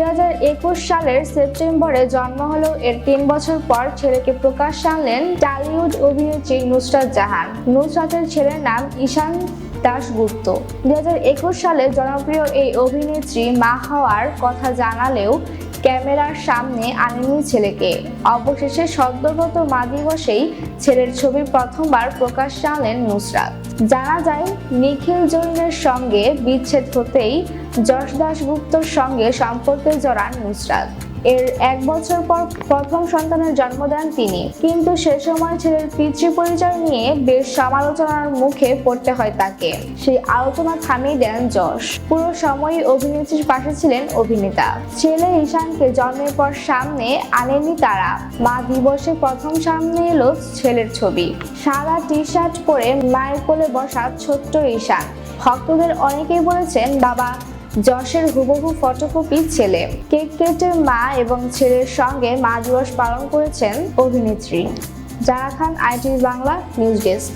2021 সালের সেপ্টেম্বরে জন্ম হলেও এর 3 বছর পর ছেলেকে প্রকাশ্যে আনলেন টলিউড অভিনেত্রী নুসরাত জাহান। নুসরাতের ছেলের নাম ঈশান দাশগুপ্ত। 2021 সালে জনপ্রিয় এই অভিনেত্রী মা হওয়ার কথা জানালেও ক্যামেরার সামনে আনেননি ছেলেকে। অবশেষে সদ্যগত মা দিবসেই ছেলের ছবি প্রথমবার প্রকাশ্যে আনলেন নুসরাত। জানা যায়, নিখিল জরিনের সঙ্গে বিচ্ছেদ হতেই যশ দাশগুপ্তর সঙ্গে সম্পর্কে জড়ান নুসরাত। এর 1 বছর পর প্রথম সন্তানের জন্ম দেন তিনি। কিন্তু সে সময় ছেলের পিতৃ পরিচয় নিয়ে বেশ সমালোচনার মুখে পড়তে হয় তাকে। সেই আলোচনা থামিয়ে দেন যশ। পুরো সময়ই অভিনেত্রীর পাশে ছিলেন অভিনেতা। ছেলে ঈশানকে জন্মের পর সামনে আনেনি তারা। মা দিবসে প্রথম সামনে এলো ছেলের ছবি। সাদা টি-শার্ট পরে মায়ের কোলে বসা ছোট্ট ঈশান। ভক্তদের অনেকেই বলেছেন বাবা যশের হুবহু ফটোকপি ছেলে। কেক কেটে মা এবং ছেলের সঙ্গে মা দিবস পালন করেছেন অভিনেত্রী। জারা খান, ITV বাংলা নিউজ ডেস্ক।